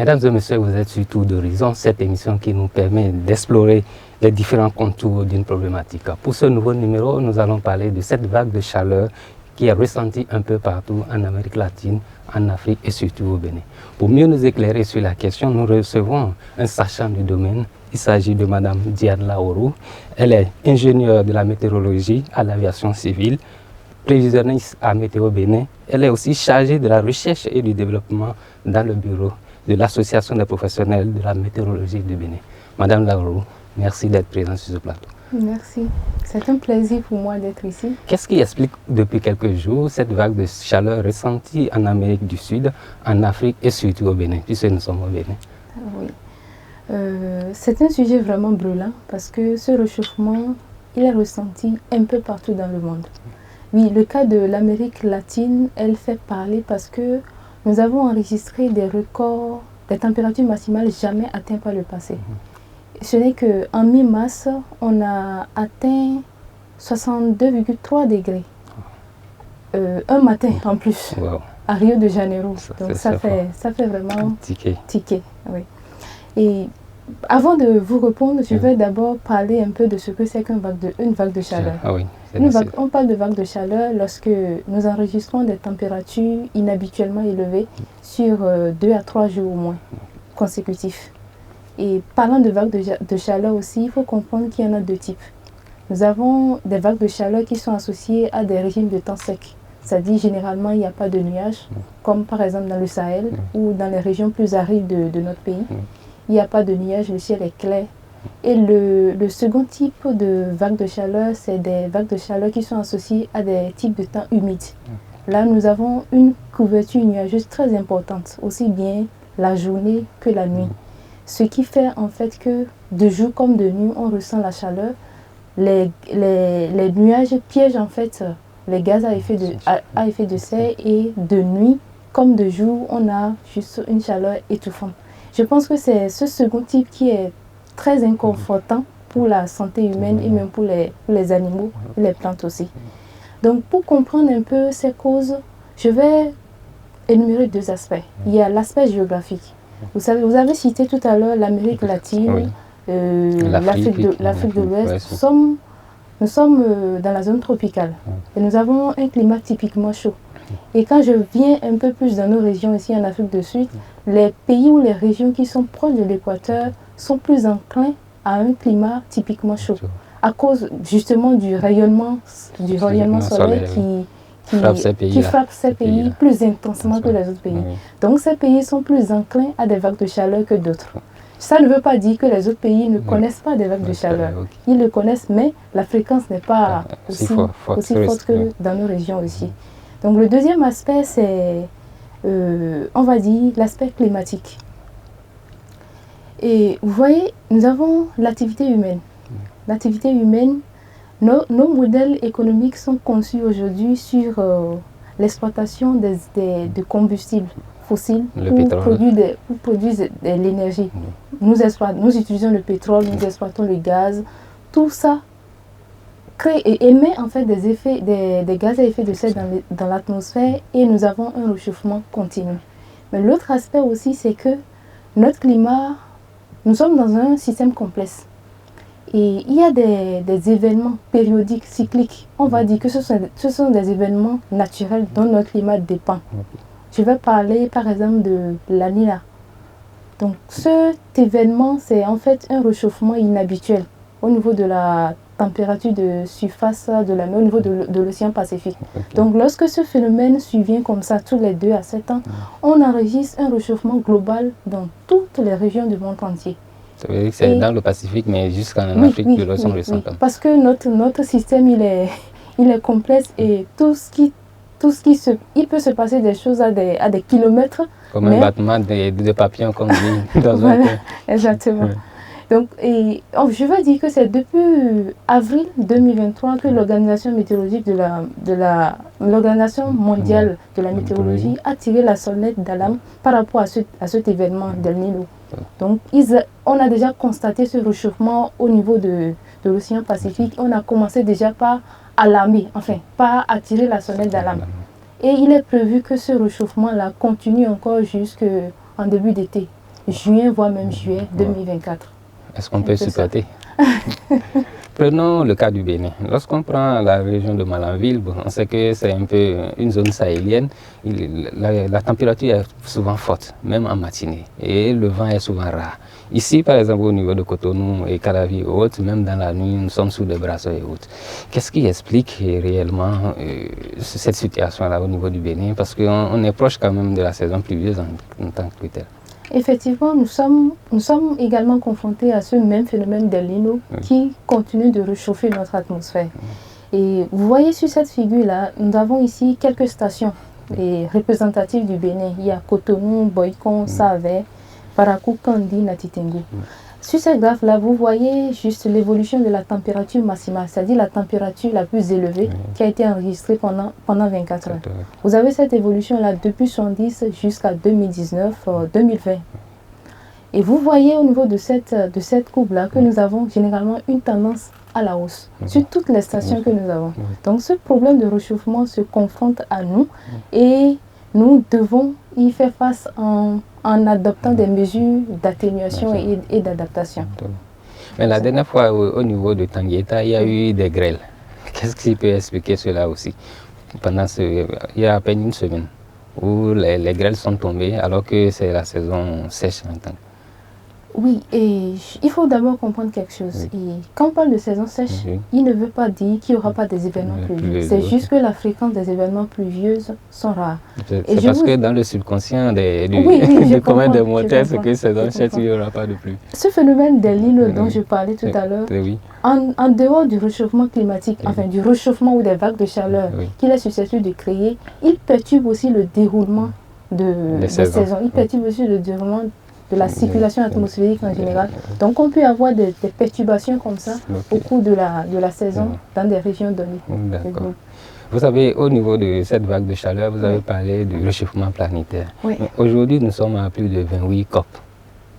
Mesdames et messieurs, vous êtes sur Tour d'Horizon, cette émission qui nous permet d'explorer les différents contours d'une problématique. Pour ce nouveau numéro, nous allons parler de cette vague de chaleur qui est ressentie un peu partout en Amérique latine, en Afrique et surtout au Bénin. Pour mieux nous éclairer sur la question, nous recevons un sachant du domaine. Il s'agit de Madame Diane Laourou. Elle est ingénieure de la météorologie à l'aviation civile, prévisionniste à Météo Bénin. Elle est aussi chargée de la recherche et du développement dans le bureau de l'Association des professionnels de la météorologie du Bénin. Madame Laourou, merci d'être présente sur ce plateau. Merci. C'est un plaisir pour moi d'être ici. Qu'est-ce qui explique depuis quelques jours cette vague de chaleur ressentie en Amérique du Sud, en Afrique et surtout au Bénin, puisque nous sommes au Bénin? Oui. C'est un sujet vraiment brûlant parce que ce réchauffement, il est ressenti un peu partout dans le monde. Oui, le cas de l'Amérique latine, elle fait parler parce que nous avons enregistré des records, des températures maximales jamais atteintes par le passé. Ce n'est qu'en mi-mars, on a atteint 62,3 degrés. Un matin en plus, Wow. à Rio de Janeiro. Donc ça fait vraiment tiquer. Oui. Et avant de vous répondre, je vais d'abord parler un peu de ce que c'est qu'une vague de chaleur. Ah oui, On parle de vague de chaleur lorsque nous enregistrons des températures inhabituellement élevées sur 2 à 3 jours au moins consécutifs. Et parlant de vagues de chaleur aussi, il faut comprendre qu'il y en a deux types. Nous avons des vagues de chaleur qui sont associées à des régimes de temps secs. C'est-à-dire généralement il n'y a pas de nuages, comme par exemple dans le Sahel ou dans les régions plus arides de notre pays. Il n'y a pas de nuages, le ciel est clair. Et le second type de vagues de chaleur, c'est des vagues de chaleur qui sont associées à des types de temps humides. Là, nous avons une couverture nuageuse très importante, aussi bien la journée que la nuit. Ce qui fait en fait que de jour comme de nuit, on ressent la chaleur. Les nuages piègent en fait les gaz à effet de serre et de nuit comme de jour, on a juste une chaleur étouffante. Je pense que c'est ce second type qui est très inconfortant pour la santé humaine et même pour les animaux et les plantes aussi. Donc pour comprendre un peu ces causes, je vais énumérer deux aspects. Il y a l'aspect géographique. Vous avez cité tout à l'heure l'Amérique latine, l'Afrique de l'Ouest. Nous sommes dans la zone tropicale et nous avons un climat typiquement chaud. Et quand je viens un peu plus dans nos régions ici en Afrique du Sud, les pays ou les régions qui sont proches de l'équateur sont plus enclins à un climat typiquement chaud à cause justement du rayonnement solaire qui frappe ces pays plus intensément que les autres pays. Donc ces pays sont plus enclins à des vagues de chaleur que d'autres. Ça ne veut pas dire que les autres pays ne connaissent pas des vagues de chaleur. Ils le connaissent, mais la fréquence n'est pas aussi forte que dans nos régions aussi. Donc le deuxième aspect, c'est, on va dire, l'aspect climatique. Et vous voyez, nous avons l'activité humaine. L'activité humaine, nos modèles économiques sont conçus aujourd'hui sur l'exploitation de combustibles fossiles pour produire de l'énergie. Nous utilisons le pétrole, nous exploitons le gaz. Tout ça crée et émet en fait des gaz à effet de serre dans l'atmosphère et nous avons un réchauffement continu. Mais l'autre aspect aussi, c'est que notre climat, nous sommes dans un système complexe. Et il y a des événements périodiques, cycliques. On va dire que ce sont des événements naturels dont notre climat dépend. Je vais parler par exemple de La Nina. Donc cet événement, c'est en fait un réchauffement inhabituel au niveau de la température de surface de la mer, au niveau de l'océan Pacifique. Donc lorsque ce phénomène survient comme ça tous les 2 à 7 ans, on enregistre un réchauffement global dans toutes les régions du monde entier. Ça veut dire que c'est dans le Pacifique, mais jusqu'en Afrique de l'Ouest, on ressent. Parce que notre système, il est complexe et il peut se passer des choses à des kilomètres. Comme un battement de papillons, comme dit dans un coin. Exactement. Donc, je vais dire que c'est depuis avril 2023 que l'Organisation météorologique l'Organisation mondiale de la météorologie a tiré la sonnette d'alarme par rapport à cet événement d'El Niño. Donc, on a déjà constaté ce réchauffement au niveau de l'océan Pacifique. On a commencé déjà par alarmer, par attirer la sonnette d'alarme. Et il est prévu que ce réchauffement-là continue encore jusqu'en début d'été. juin, voire même juillet 2024. Est-ce qu'on peut supporter? Prenons le cas du Bénin. Lorsqu'on prend la région de Malanville, on sait que c'est un peu une zone sahélienne. La température est souvent forte, même en matinée, et le vent est souvent rare. Ici, par exemple, au niveau de Cotonou et Calavi et autres, même dans la nuit, nous sommes sous des brasseurs et autres. Qu'est-ce qui explique réellement cette situation-là au niveau du Bénin? Parce qu'on est proche quand même de la saison pluvieuse en tant que telle. Effectivement, nous sommes également confrontés à ce même phénomène d'El Niño qui continue de réchauffer notre atmosphère. Et vous voyez sur cette figure-là, nous avons ici quelques stations représentatives du Bénin. Il y a Cotonou, Boycon, Savè, Parakou, Kandi, Natitengu. Sur cette graphe-là, vous voyez juste l'évolution de la température maximale, c'est-à-dire la température la plus élevée qui a été enregistrée pendant 24 heures. Vous avez cette évolution-là depuis 70 jusqu'à 2019-2020. Et vous voyez au niveau de cette courbe-là que nous avons généralement une tendance à la hausse sur toutes les stations que nous avons. Donc ce problème de réchauffement se confronte à nous et nous devons y faire face en adoptant des mesures d'atténuation et d'adaptation. Mais la dernière fois, au niveau de Tangueta, il y a eu des grêles. Qu'est-ce qui peut expliquer cela aussi? Il y a à peine une semaine où les grêles sont tombées alors que c'est la saison sèche maintenant. Oui, et il faut d'abord comprendre quelque chose. Et quand on parle de saison sèche, il ne veut pas dire qu'il n'y aura pas des événements pluvieux. C'est juste que la fréquence des événements pluvieux sont rares. C'est parce que dans le subconscient du commun des mortels, c'est que saison sèche, il n'y aura pas de pluie. Ce phénomène d'El Niño dont je parlais tout à l'heure, en dehors du réchauffement climatique, enfin du réchauffement ou des vagues de chaleur qu'il est susceptible de créer, il perturbe aussi le déroulement des saisons. Il perturbe aussi le déroulement de la circulation atmosphérique en général. Donc on peut avoir des perturbations comme ça au cours de la saison dans des régions données. D'accord. Vous savez, au niveau de cette vague de chaleur, vous avez parlé du réchauffement planétaire. Aujourd'hui, nous sommes à plus de 28 COP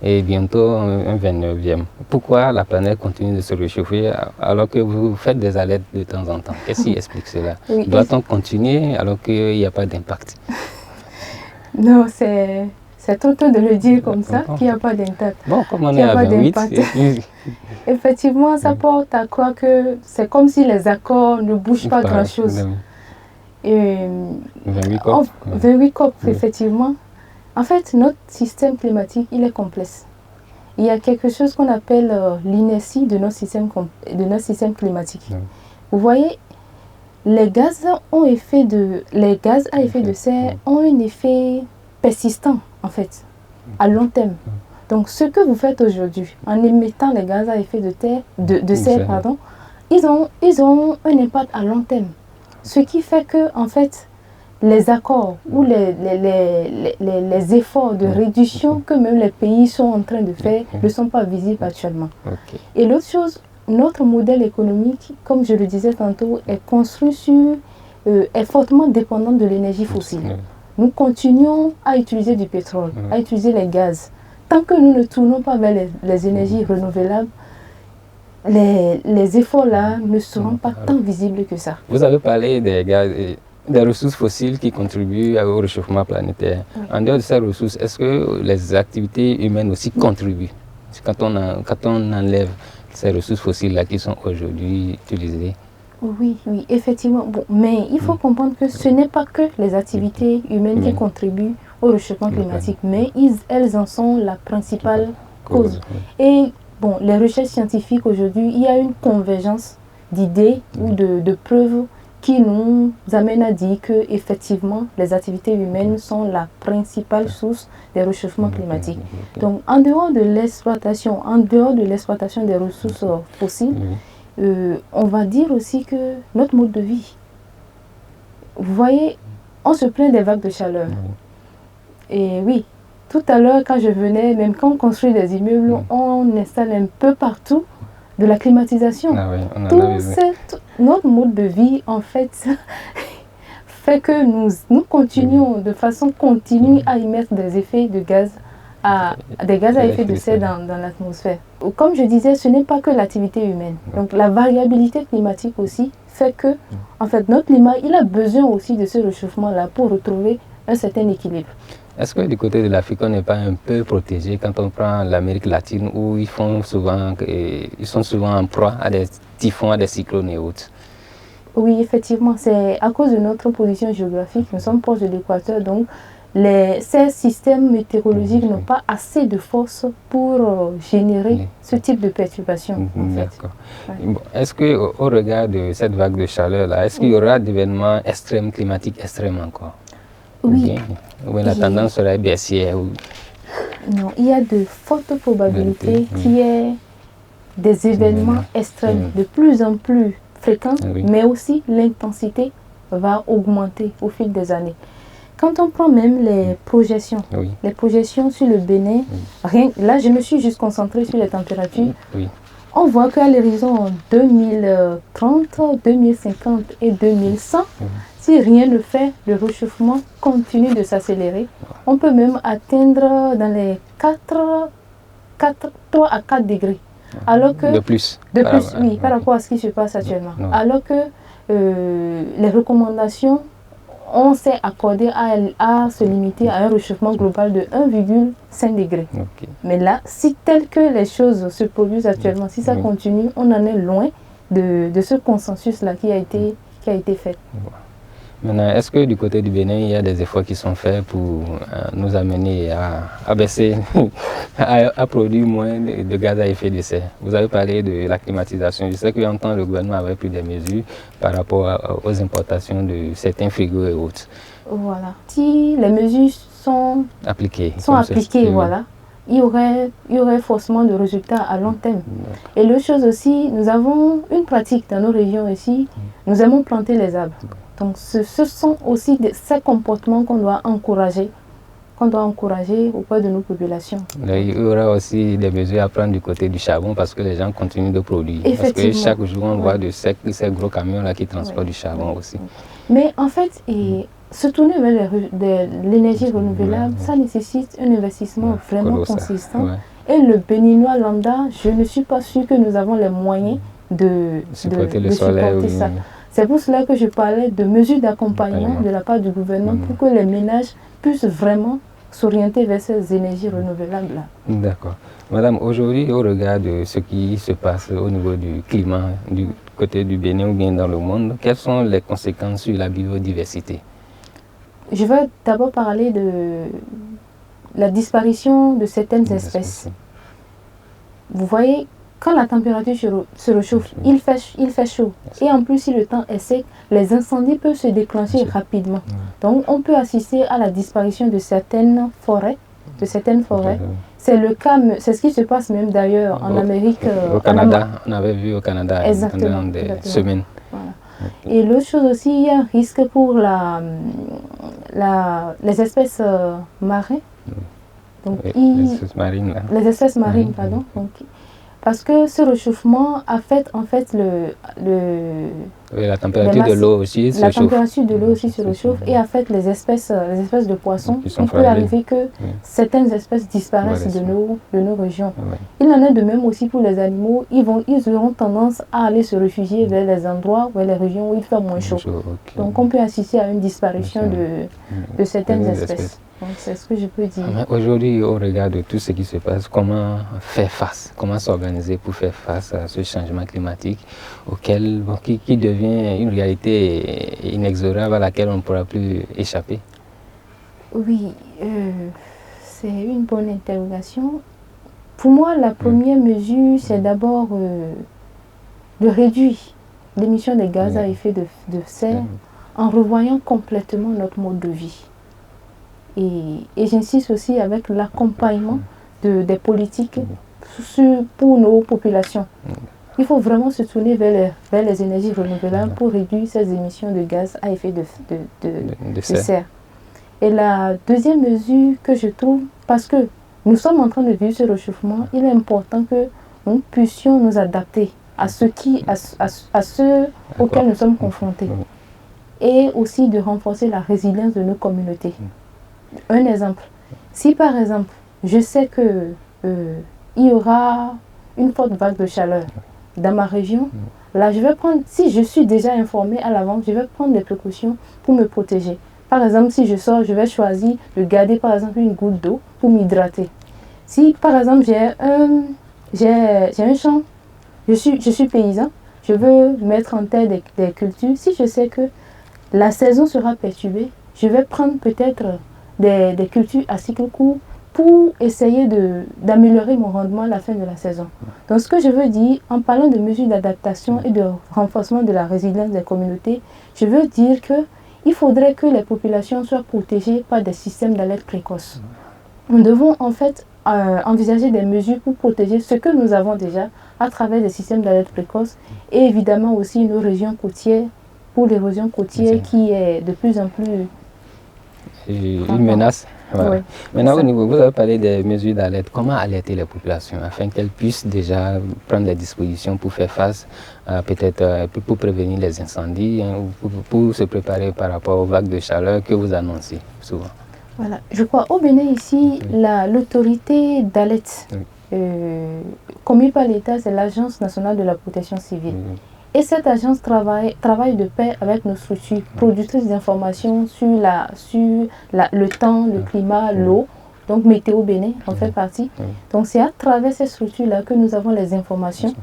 et bientôt un 29e. Pourquoi la planète continue de se réchauffer alors que vous faites des alertes de temps en temps? Qu'est-ce qui explique cela? Doit-on continuer alors qu'il n'y a pas d'impact? Non, c'est trop tôt de le dire comme ça, qu'il n'y a pas d'impact. Bon, comme on est à 28, effectivement, ça porte à croire que c'est comme si les accords ne bougent pas grand-chose. 28 COP. 28 COP, effectivement. En fait, notre système climatique, il est complexe. Il y a quelque chose qu'on appelle l'inertie de notre système climatique. Vous voyez, les gaz à effet de serre ont un effet persistant, en fait, à long terme. Donc, ce que vous faites aujourd'hui, en émettant les gaz à effet de serre, ils ont un impact à long terme. Ce qui fait que, en fait, les accords ou les efforts de réduction que même les pays sont en train de faire ne sont pas visibles actuellement. Et l'autre chose, notre modèle économique, comme je le disais tantôt, est construit est fortement dépendant de l'énergie fossile. Nous continuons à utiliser du pétrole, à utiliser les gaz. Tant que nous ne tournons pas vers les énergies renouvelables, les efforts-là ne seront pas tant visibles que ça. Vous avez parlé des gaz et des ressources fossiles qui contribuent au réchauffement planétaire. En dehors de ces ressources, est-ce que les activités humaines aussi contribuent? Quand on enlève ces ressources fossiles-là qui sont aujourd'hui utilisées? Oui, effectivement. Bon, mais il faut comprendre que ce n'est pas que les activités humaines qui contribuent au réchauffement climatique, mais elles en sont la principale cause. Et bon, les recherches scientifiques aujourd'hui, il y a une convergence d'idées ou de preuves qui nous amènent à dire que effectivement les activités humaines sont la principale source des réchauffements climatiques. Donc, en dehors de l'exploitation des ressources fossiles, on va dire aussi que notre mode de vie. Vous voyez, on se plaint des vagues de chaleur. Et oui, tout à l'heure, quand je venais, même quand on construit des immeubles, on installe un peu partout de la climatisation. Notre mode de vie, en fait, fait que nous continuons de façon continue à émettre des effets de gaz à effet de serre dans l'atmosphère. Comme je disais, ce n'est pas que l'activité humaine. Donc la variabilité climatique aussi fait que, en fait, notre climat, il a besoin aussi de ce réchauffement-là pour retrouver un certain équilibre. Est-ce que du côté de l'Afrique, on n'est pas un peu protégé quand on prend l'Amérique latine où ils sont souvent en proie à des typhons, à des cyclones et autres? Oui, effectivement, c'est à cause de notre position géographique. Nous sommes proches de l'équateur, donc ces systèmes météorologiques n'ont pas assez de force pour générer ce type de perturbations. D'accord. Ouais. Bon, est-ce qu'au regard de cette vague de chaleur-là, est-ce qu'il y aura d'événements extrêmes, climatiques extrêmes encore? Oui. Ou bien la tendance serait baissière? Non, il y a de fortes probabilités qu'il y ait des événements extrêmes de plus en plus fréquents, mais aussi l'intensité va augmenter au fil des années. Quand on prend même les projections sur le Bénin, là je me suis juste concentrée sur les températures, on voit qu'à l'horizon 2030, 2050 et 2100, si rien ne fait, le réchauffement continue de s'accélérer. On peut même atteindre dans les 3 à 4 degrés. Alors que, de plus, oui, par rapport à ce qui se passe actuellement. Alors que les recommandations, on s'est accordé à se limiter à un réchauffement global de 1,5 degré. Mais là, si tel que les choses se produisent actuellement, si ça continue, on en est loin de ce consensus-là qui a été fait. Maintenant, est-ce que du côté du Bénin, il y a des efforts qui sont faits pour nous amener à baisser, à produire moins de gaz à effet de serre? Vous avez parlé de la climatisation. Je sais qu'en temps, le gouvernement avait pris des mesures par rapport aux importations de certains frigos et autres. Voilà. Si les mesures sont appliquées, voilà, il y aurait forcément de résultats à long terme. Et l'autre chose aussi, nous avons une pratique dans nos régions ici, nous aimons planter les arbres. Donc ce sont aussi ces comportements qu'on doit encourager auprès de nos populations. Il y aura aussi des mesures à prendre du côté du charbon parce que les gens continuent de produire. Parce que chaque jour on voit ces gros camions là qui transportent du charbon aussi. Mais en fait, se tourner vers l'énergie renouvelable, ça nécessite un investissement vraiment consistant. Et le béninois lambda, je ne suis pas sûre que nous avons les moyens de supporter ça. C'est pour cela que je parlais de mesures d'accompagnement de la part du gouvernement pour que les ménages puissent vraiment s'orienter vers ces énergies renouvelables-là. D'accord. Madame, aujourd'hui, au regard de ce qui se passe au niveau du climat, du côté du Bénin ou bien dans le monde, quelles sont les conséquences sur la biodiversité? Je vais d'abord parler de la disparition de certaines espèces. Vous voyez, quand la température se réchauffe, il fait chaud. Et en plus, si le temps est sec, les incendies peuvent se déclencher rapidement. Donc, on peut assister à la disparition de certaines forêts. C'est le cas, c'est ce qui se passe même d'ailleurs en Amérique. Au Canada, on avait vu au Canada pendant des semaines. Voilà. Et l'autre chose aussi, il y a un risque pour les espèces marines. Donc, les espèces marines, là. Les espèces marines, pardon. Donc, parce que ce réchauffement affecte en fait la température de l'eau aussi se réchauffe. La température de l'eau aussi se réchauffe et affecte les espèces de poissons. Il peut arriver que certaines espèces disparaissent de nos régions. Il en est de même aussi pour les animaux. Ils auront tendance à aller se réfugier vers les endroits, vers les régions où il fait moins chaud. Donc on peut assister à une disparition de certaines espèces. C'est ce que je peux dire. Aujourd'hui, au regard de tout ce qui se passe, comment faire face, comment s'organiser pour faire face à ce changement climatique qui devient une réalité inexorable à laquelle on ne pourra plus échapper? Oui, c'est une bonne interrogation. Pour moi, la première mesure, c'est d'abord de réduire l'émission des gaz à effet de serre en revoyant complètement notre mode de vie. Et j'insiste aussi avec l'accompagnement des politiques pour nos populations. Il faut vraiment se tourner vers les énergies renouvelables pour réduire ces émissions de gaz à effet de serre. Et la deuxième mesure que je trouve, parce que nous sommes en train de vivre ce réchauffement, il est important que nous puissions nous adapter à ce auquel nous sommes confrontés. Et aussi de renforcer la résilience de nos communautés. Un exemple, si par exemple, je sais que il y aura une forte vague de chaleur dans ma région, là je vais prendre, si je suis déjà informée à l'avance, je vais prendre des précautions pour me protéger. Par exemple, si je sors, je vais choisir de garder par exemple une goutte d'eau pour m'hydrater. Si par exemple j'ai un champ, je suis paysan, je veux mettre en terre des cultures, si je sais que la saison sera perturbée, je vais prendre peut-être des cultures à cycle court pour essayer d'améliorer mon rendement à la fin de la saison. Donc ce que je veux dire, en parlant de mesures d'adaptation et de renforcement de la résilience des communautés, je veux dire qu'il faudrait que les populations soient protégées par des systèmes d'alerte précoce. Nous devons en fait envisager des mesures pour protéger ce que nous avons déjà à travers des systèmes d'alerte précoce et évidemment aussi nos régions côtières pour l'érosion côtière qui est de plus en plus une menace. Voilà. Oui, maintenant, au niveau, vous avez parlé des mesures d'alerte. Comment alerter les populations afin qu'elles puissent déjà prendre des dispositions pour faire face, peut-être pour prévenir les incendies, hein, ou pour se préparer par rapport aux vagues de chaleur que vous annoncez souvent? Voilà, je crois au Bénin ici, l'autorité d'alerte commune par l'État, c'est l'Agence nationale de la protection civile. Et cette agence travaille de pair avec nos structures productrices d'informations sur le temps, le climat, l'eau. Donc Météo Bénin en fait partie. Donc c'est à travers ces structures-là que nous avons les informations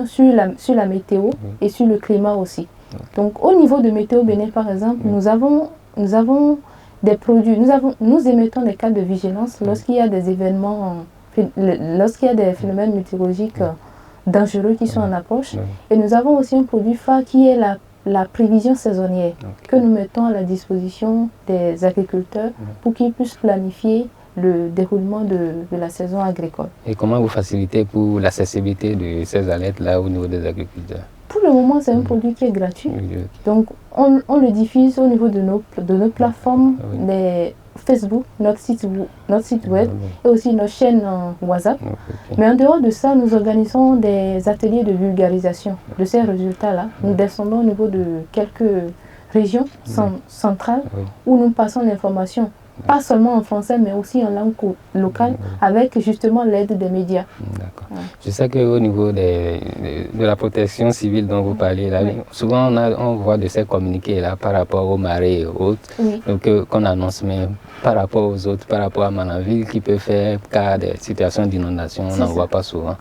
sur la météo et sur le climat aussi. Donc au niveau de Météo Bénin par exemple, nous avons des produits, nous émettons des cas de vigilance lorsqu'il y a des événements, lorsqu'il y a des phénomènes météorologiques dangereux qui sont en approche. Et nous avons aussi un produit phare qui est la prévision saisonnière que nous mettons à la disposition des agriculteurs pour qu'ils puissent planifier le déroulement de la saison agricole. Et comment vous facilitez pour l'accessibilité de ces alertes-là au niveau des agriculteurs? Pour le moment, c'est un produit qui est gratuit. Donc, on le diffuse au niveau de nos plateformes, les Facebook, notre site web et aussi nos chaînes WhatsApp. Mais en dehors de ça, nous organisons des ateliers de vulgarisation de ces résultats-là. Nous descendons au niveau de quelques régions centrales où nous passons l'information. Pas seulement en français, mais aussi en langue locale, avec justement l'aide des médias. D'accord. Je sais qu'au niveau de la protection civile dont vous parlez, là, souvent on voit de ces communiqués-là par rapport aux marées et autres, qu'on annonce, mais par rapport aux autres, par rapport à Manaville, qui peut faire cas des situations d'inondation, on n'en voit pas souvent.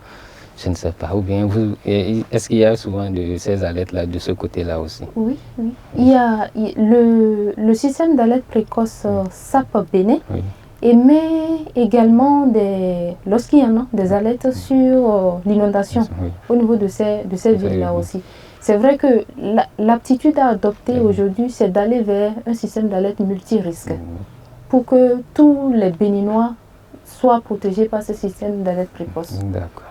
Je ne sais pas. Ou bien, est-ce qu'il y a souvent de ces alertes-là de ce côté-là aussi? Oui. Il y a le système d'alerte précoce SAP Bénin émet également, lorsqu'il y en a, des alertes sur l'inondation au niveau de ces villes-là aussi. C'est vrai que l'aptitude à adopter aujourd'hui, c'est d'aller vers un système d'alerte multirisque pour que tous les Béninois soient protégés par ce système d'alerte précoce. D'accord.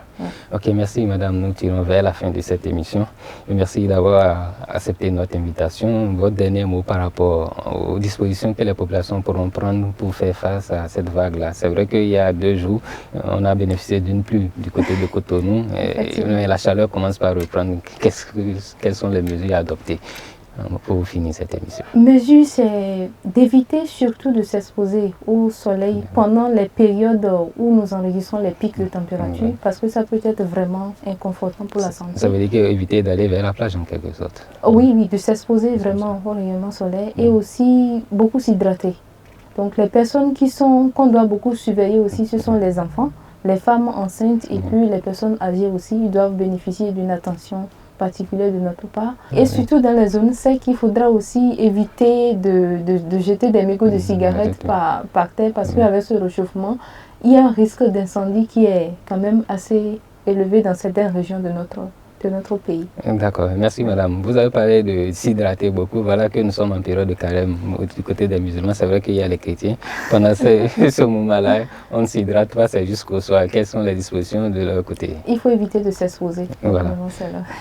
Ok, merci madame, nous tirons vers la fin de cette émission. Et merci d'avoir accepté notre invitation. Votre dernier mot par rapport aux dispositions que les populations pourront prendre pour faire face à cette vague-là. C'est vrai qu'il y a 2 jours, on a bénéficié d'une pluie du côté de Cotonou, mais la chaleur commence par reprendre. Quelles sont les mesures à adopter pour finir cette émission? Mesure, c'est d'éviter surtout de s'exposer au soleil pendant les périodes où nous enregistrons les pics de température, parce que ça peut être vraiment inconfortant pour la santé. Ça veut dire éviter d'aller vers la plage en quelque sorte? Oui, de s'exposer vraiment au rayonnement solaire et aussi beaucoup s'hydrater. Donc les personnes qu'on doit beaucoup surveiller aussi, ce sont les enfants, les femmes enceintes et puis les personnes âgées aussi, ils doivent bénéficier d'une attention particulier de notre part. Et surtout dans les zones secs, il faudra aussi éviter de jeter des mégots de cigarettes par terre, parce qu'avec ce réchauffement, il y a un risque d'incendie qui est quand même assez élevé dans certaines régions de notre pays. D'accord, merci madame. Vous avez parlé de s'hydrater beaucoup. Voilà que nous sommes en période de carême du côté des musulmans. C'est vrai qu'il y a les chrétiens. Pendant ce moment-là, on ne s'hydrate pas, c'est jusqu'au soir. Quelles sont les dispositions de leur côté? Il faut éviter de s'exposer. Voilà.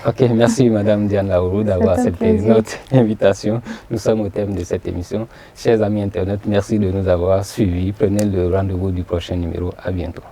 Ok, merci madame Diane Laourou d'avoir accepté notre invitation. Nous sommes au thème de cette émission. Chers amis internautes, merci de nous avoir suivis. Prenez le rendez-vous du prochain numéro. À bientôt.